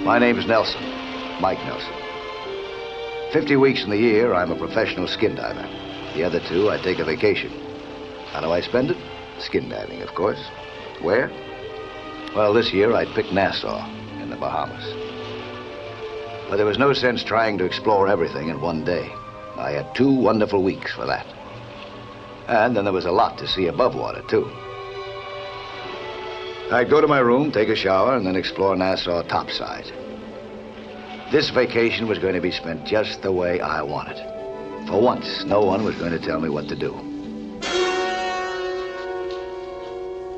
My name's Nelson, Mike Nelson. 50 weeks in the year, I'm a professional skin diver. The other 2, I take a vacation. How do I spend it? Skin diving, of course. Where? Well, this year I'd picked Nassau in the Bahamas. But there was no sense trying to explore everything in one day. I had 2 wonderful weeks for that. And then there was a lot to see above water, too. I'd go to my room, take a shower, and then explore Nassau topside. This vacation was going to be spent just the way I wanted. For once, no one was going to tell me what to do.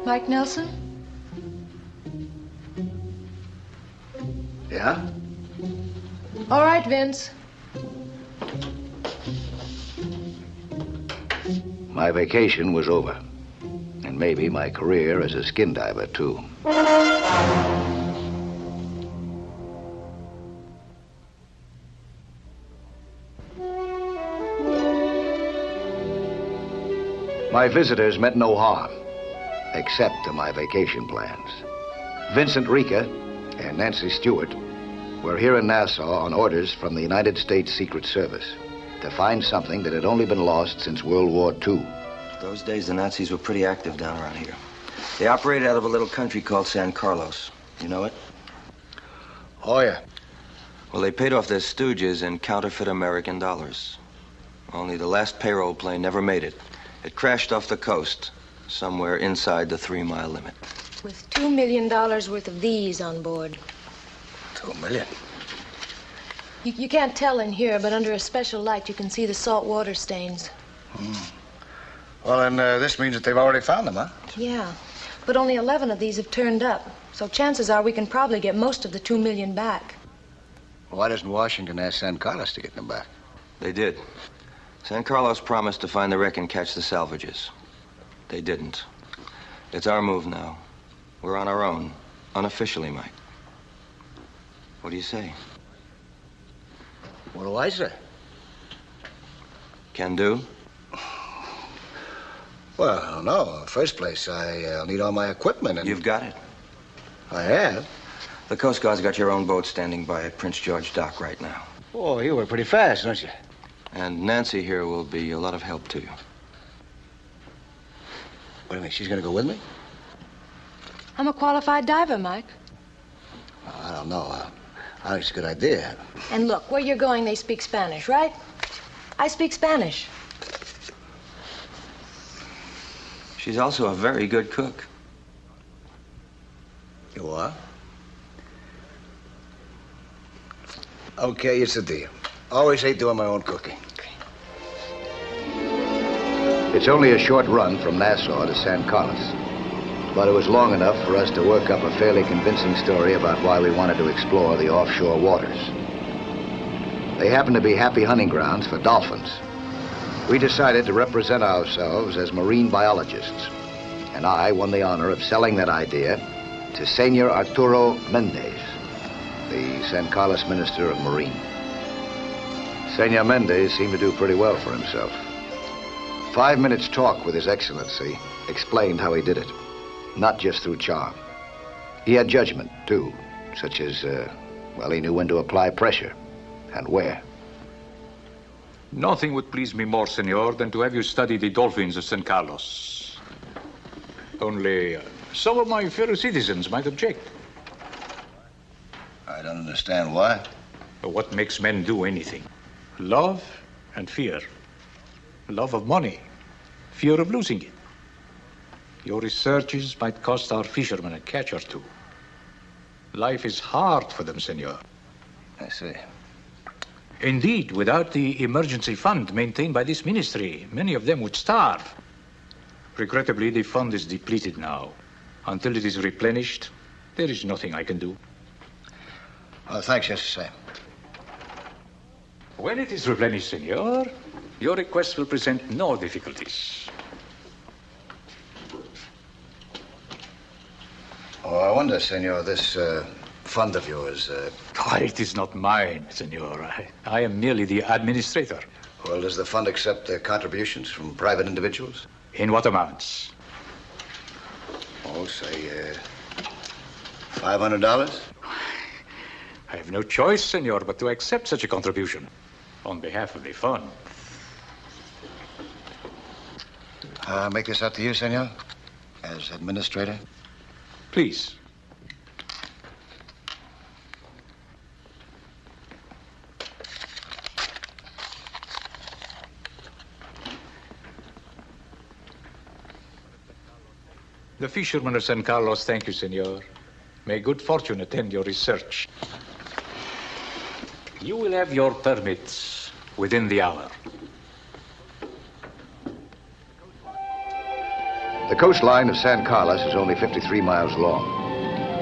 Mike Nelson? Yeah? All right, Vince. My vacation was over. And maybe my career as a skin diver, too. My visitors meant no harm, except to my vacation plans. Vincent Rica and Nancy Stewart were here in Nassau on orders from the United States Secret Service to find something that had only been lost since World War II. Those days, the Nazis were pretty active down around here. They operated out of a little country called San Carlos. You know it? Oh, yeah. Well, they paid off their stooges in counterfeit American dollars. Only the last payroll plane never made it. It crashed off the coast, somewhere inside the 3-mile limit. With $2 million worth of these on board. 2 million? You can't tell in here, but under a special light, you can see the salt water stains. Well, then this means that they've already found them, huh? Yeah, but only 11 of these have turned up. So chances are we can probably get most of the 2 million back. Why doesn't Washington ask San Carlos to get them back? They did. San Carlos promised to find the wreck and catch the salvages. They didn't. It's our move now. We're on our own, unofficially, Mike. What do you say? What do I say? Can do? Well, no. In the first place, I'll need all my equipment and... You've got it. I have? The Coast Guard's got your own boat standing by at Prince George Dock right now. Oh, you were pretty fast, don't you? And Nancy here will be a lot of help to you. What do you mean, she's gonna go with me? I'm a qualified diver, Mike. I don't know. I think it's a good idea. And look, where you're going, they speak Spanish, right? I speak Spanish. She's also a very good cook. You are? Okay, it's a deal. Always hate doing my own cooking. It's only a short run from Nassau to San Carlos. But it was long enough for us to work up a fairly convincing story about why we wanted to explore the offshore waters. They happen to be happy hunting grounds for dolphins. We decided to represent ourselves as marine biologists, and I won the honor of selling that idea to Senor Arturo Mendez, the San Carlos Minister of Marine. Senor Mendez seemed to do pretty well for himself. 5 minutes' talk with His Excellency explained how he did it, not just through charm. He had judgment, too, such as, well, he knew when to apply pressure and where. Nothing would please me more, senor, than to have you study the dolphins of San Carlos. Only some of my fellow citizens might object. I don't understand why. What makes men do anything? Love and fear. Love of money, fear of losing it. Your researches might cost our fishermen a catch or two. Life is hard for them, senor. I see. Indeed, without the emergency fund maintained by this ministry, many of them would starve. Regrettably, the fund is depleted now. Until it is replenished, there is nothing I can do. Oh, thanks, just the same. When it is replenished, senor, your request will present no difficulties. Oh, I wonder, senor, this fund of yours... It is not mine, senor. I am merely the administrator. Well, does the fund accept contributions from private individuals? In what amounts? Oh, say, $500? I have no choice, senor, but to accept such a contribution on behalf of the fund. Make this up to you, senor, as administrator. Please. The fishermen of San Carlos thank you, senor. May good fortune attend your research. You will have your permits within the hour. The coastline of San Carlos is only 53 miles long,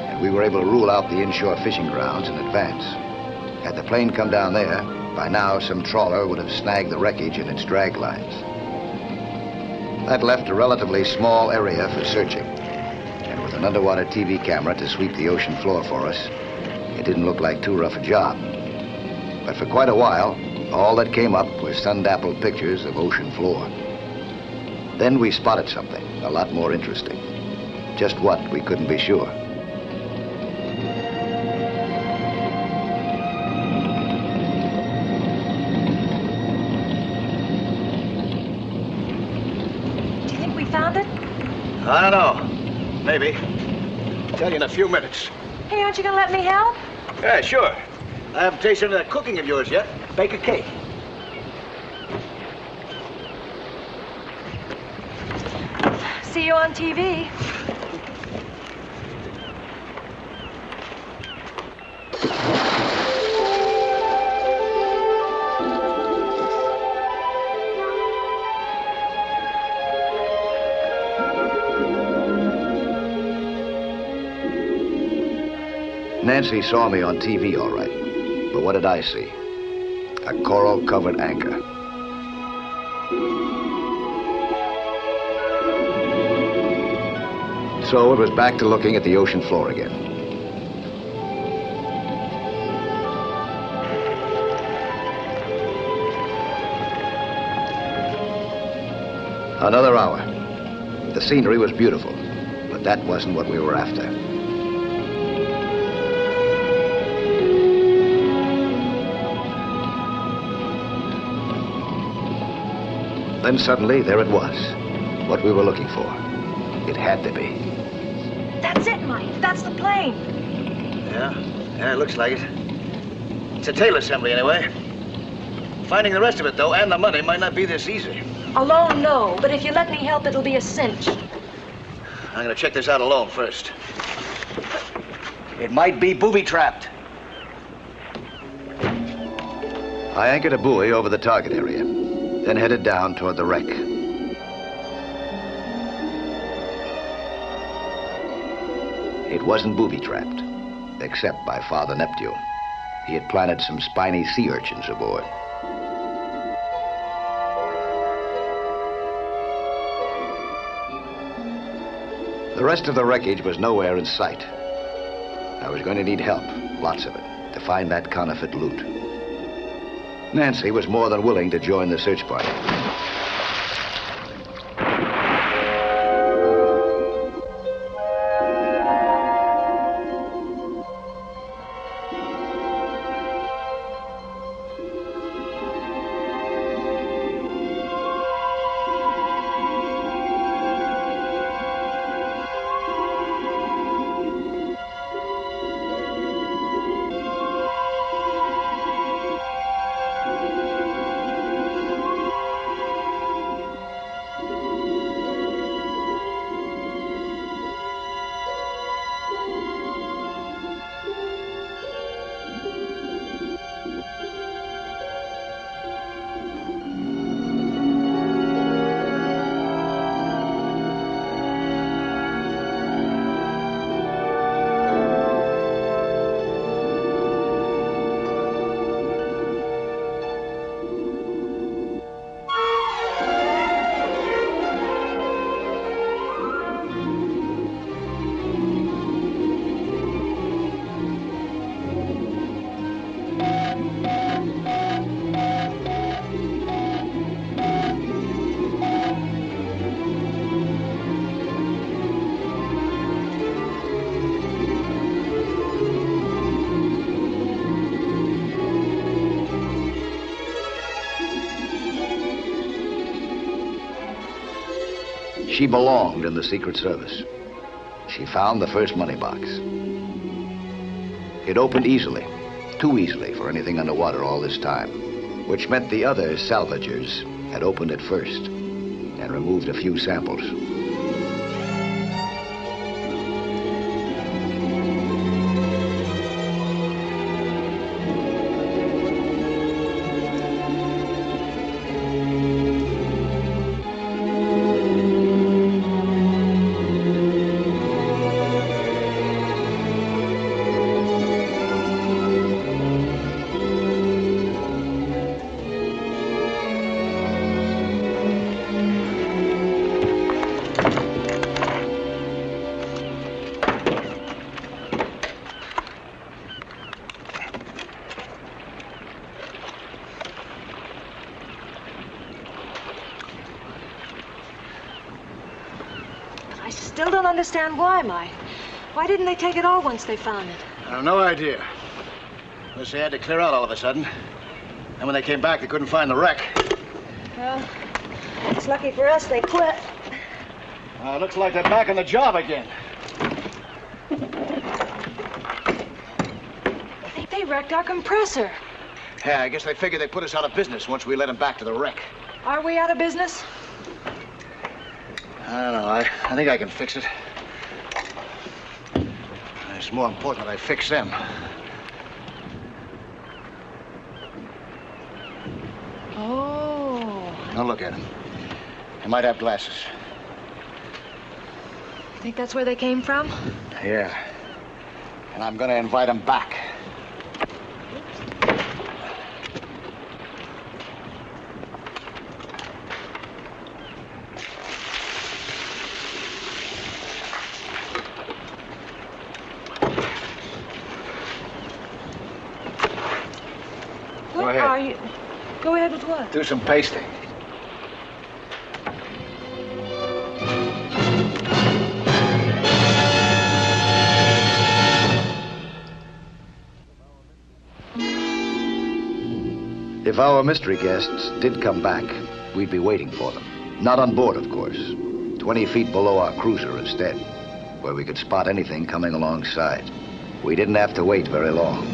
and we were able to rule out the inshore fishing grounds in advance. Had the plane come down there, by now some trawler would have snagged the wreckage in its drag lines. That left a relatively small area for searching, and with an underwater TV camera to sweep the ocean floor for us, it didn't look like too rough a job. But for quite a while, all that came up was sun-dappled pictures of ocean floor. Then we spotted something a lot more interesting. Just what, we couldn't be sure. Do you think we found it? I don't know. Maybe. Tell you in a few minutes. Hey, aren't you gonna let me help? Yeah, sure. I haven't tasted that cooking of yours yet. Bake a cake. See you on TV. Nancy saw me on TV, all right. But what did I see? A coral-covered anchor. So it was back to looking at the ocean floor again. Another hour. The scenery was beautiful, but that wasn't what we were after. Then suddenly, there it was. What we were looking for. It had to be. That's it, Mike. That's the plane. Yeah, it looks like it. It's a tail assembly, anyway. Finding the rest of it, though, and the money might not be this easy. Alone, no. But if you let me help, it'll be a cinch. I'm gonna check this out alone first. It might be booby-trapped. I anchored a buoy over the target area, then headed down toward the wreck. It wasn't booby-trapped, except by Father Neptune. He had planted some spiny sea urchins aboard. The rest of the wreckage was nowhere in sight. I was going to need help, lots of it, to find that counterfeit loot. Nancy was more than willing to join the search party. she belonged in the Secret Service. She found the first money box. It opened easily, too easily for anything underwater all this time, which meant the other salvagers had opened it first and removed a few samples. I still don't understand why, Mike. Why didn't they take it all once they found it? I have no idea. Unless they had to clear out all of a sudden. And when they came back, they couldn't find the wreck. Well, it's lucky for us they quit. Looks like they're back on the job again. I think they wrecked our compressor. Yeah, I guess they figured they'd put us out of business once we let them back to the wreck. Are we out of business? I don't know. I think I can fix it. It's more important that I fix them. Oh. Now look at them. They might have glasses. You think that's where they came from? Yeah. And I'm gonna invite them back. What are you? Go ahead with what? Do some pasting. If our mystery guests did come back, we'd be waiting for them. Not on board, of course. 20 feet below our cruiser instead, where we could spot anything coming alongside. We didn't have to wait very long.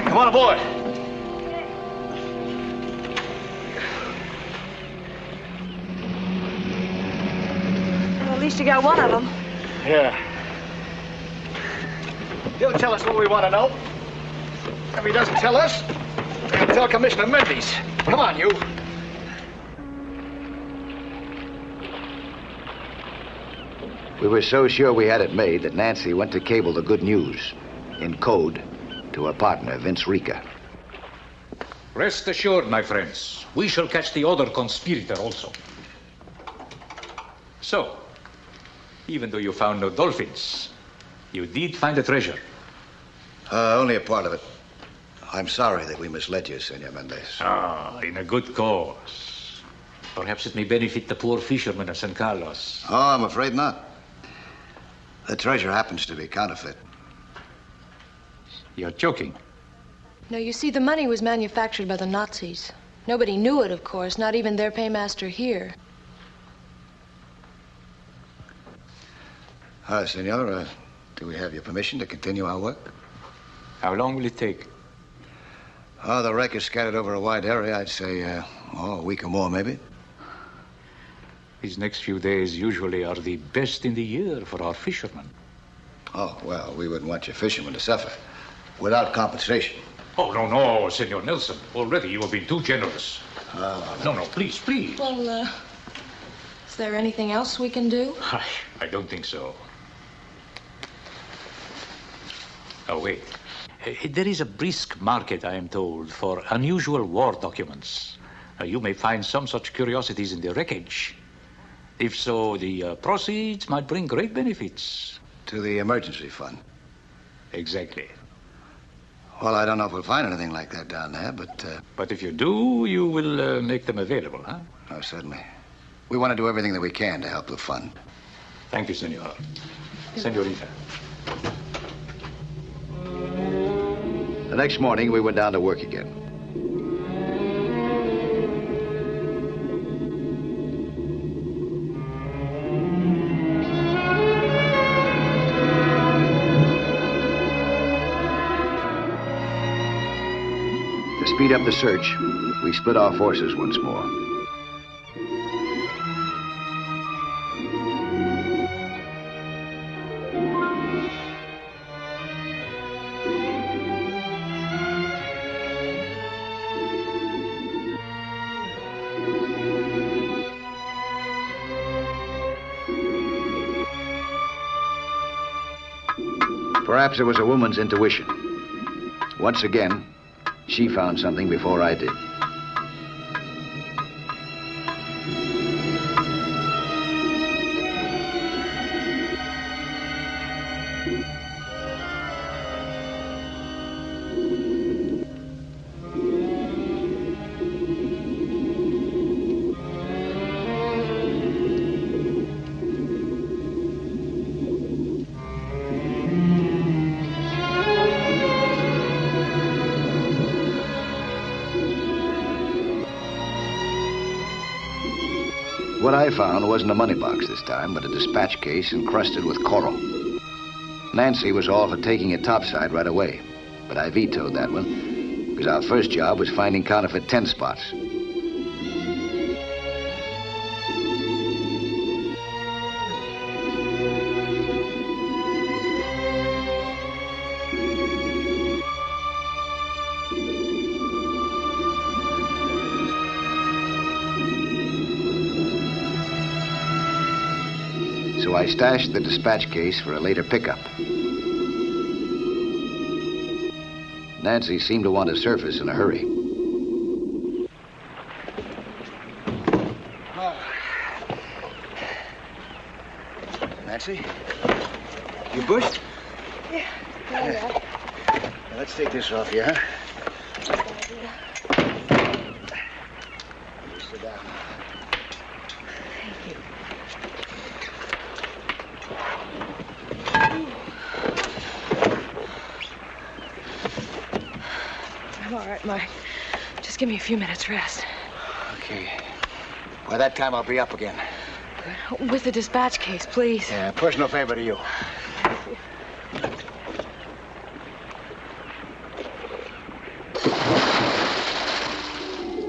Come on aboard. Well, at least you got one of them. Yeah. He'll tell us what we want to know. If he doesn't tell us, he'll tell Commissioner Mendes. Come on, you. We were so sure we had it made that Nancy went to cable the good news, in code, to her partner, Vince Rica. Rest assured, my friends, we shall catch the other conspirator also. So, even though you found no dolphins, you did find a treasure. Only a part of it. I'm sorry that we misled you, Senor Mendez. In a good cause. Perhaps it may benefit the poor fishermen of San Carlos. Oh, I'm afraid not. The treasure happens to be counterfeit. You're joking. No, you see, the money was manufactured by the Nazis. Nobody knew it, of course, not even their paymaster here. Senor, do we have your permission to continue our work? How long will it take? Oh, the wreck is scattered over a wide area. I'd say, a week or more, maybe. These next few days usually are the best in the year for our fishermen. Oh, well, we wouldn't want your fishermen to suffer without compensation. Oh, no, Senor Nelson. Already you have been too generous. No, please. Well, is there anything else we can do? I don't think so. Oh, wait. There is a brisk market, I am told, for unusual war documents. You may find some such curiosities in the wreckage. If so, the proceeds might bring great benefits. To the emergency fund. Exactly. Well, I don't know if we'll find anything like that down there, but... But if you do, you will make them available, huh? Oh, certainly. We want to do everything that we can to help the fund. Thank you, Senor. Senorita. The next morning, we went down to work again. To speed up the search, we split our forces once more. Perhaps it was a woman's intuition. Once again, she found something before I did. What I found wasn't a money box this time, but a dispatch case encrusted with coral. Nancy was all for taking it topside right away, but I vetoed that one, because our first job was finding counterfeit 10 spots. So I stashed the dispatch case for a later pickup. Nancy seemed to want to surface in a hurry. Nancy? You bushed? Yeah. Now, let's take this off you, huh? You sit down. I'm all right, Mike. Just give me a few minutes rest. Okay. By that time, I'll be up again. Good. With the dispatch case, please. Yeah, personal favor to you.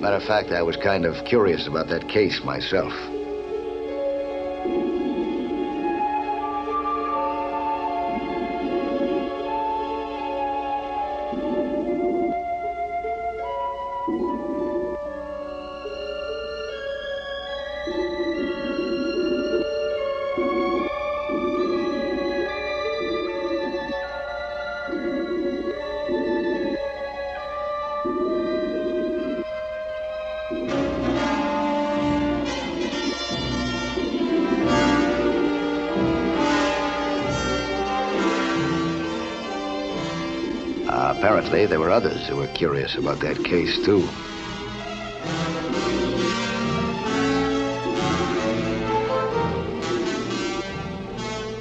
Matter of fact, I was kind of curious about that case myself. Apparently, there were others who were curious about that case, too.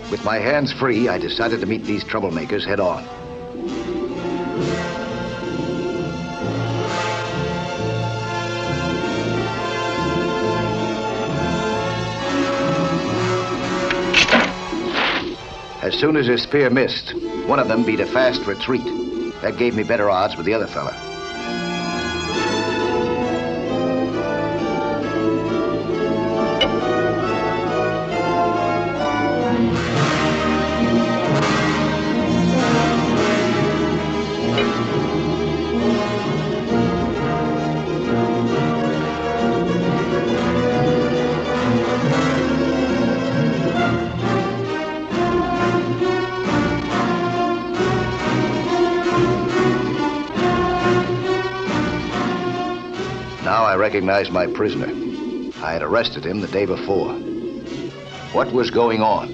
With my hands free, I decided to meet these troublemakers head on. As soon as his spear missed, one of them beat a fast retreat. That gave me better odds with the other fella. recognized my prisoner. I had arrested him the day before. What was going on?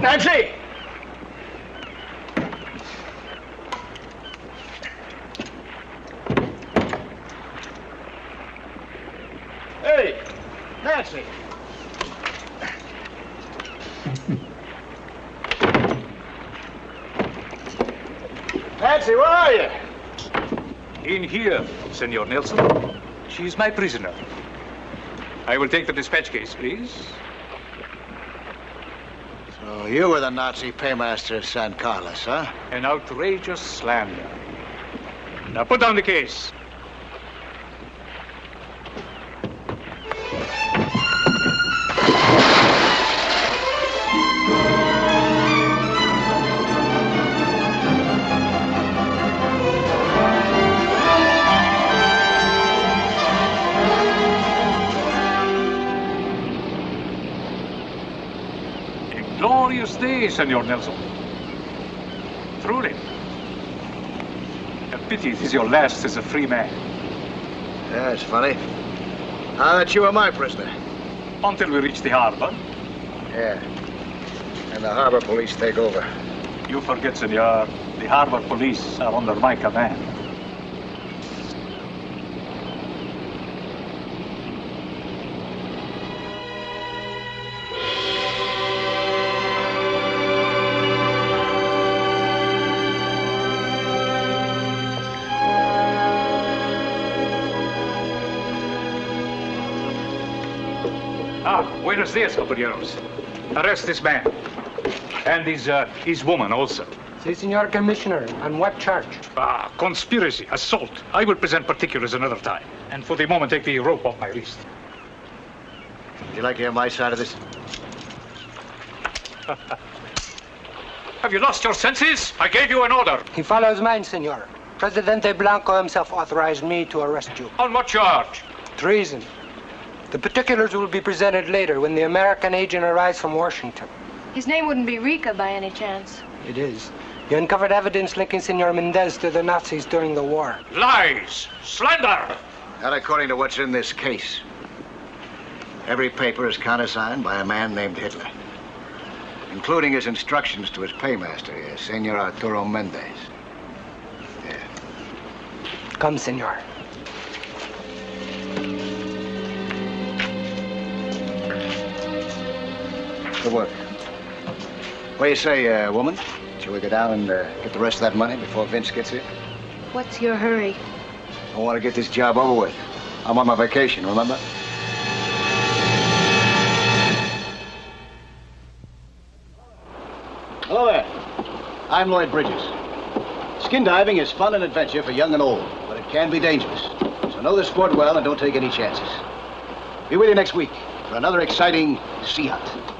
Nancy! Hey, Nancy! Nancy, where are you? In here, Senor Nelson. She's my prisoner. I will take the dispatch case, please. So you were the Nazi paymaster of San Carlos, huh? An outrageous slander. Now put down the case. Glorious day, Senor Nelson. Truly. A pity it is your last as a free man. Yeah, it's funny. I thought you were my prisoner. Until we reach the harbor. Yeah. And the harbor police take over. You forget, Senor. The harbor police are under my command. Buenos dias, compañeros. Arrest this man. And his woman also. Si, Senor Commissioner. On what charge? Conspiracy, assault. I will present particulars another time. And for the moment, take the rope off my wrist. Would you like to hear my side of this? Have you lost your senses? I gave you an order. He follows mine, Senor. Presidente Blanco himself authorized me to arrest you. On what charge? Treason. The particulars will be presented later when the American agent arrives from Washington. His name wouldn't be Rica by any chance. It is. You uncovered evidence linking Senor Mendez to the Nazis during the war. Lies! Slander! Not according to what's in this case. Every paper is countersigned by a man named Hitler, including his instructions to his paymaster, Senor Arturo Mendez. Yeah. Come, Senor. Good work. What do you say, woman? Shall we go down and get the rest of that money before Vince gets here? What's your hurry? I want to get this job over with. I'm on my vacation, remember? Hello there. I'm Lloyd Bridges. Skin diving is fun and adventure for young and old, but it can be dangerous. So know the sport well and don't take any chances. Be with you next week for another exciting sea hunt.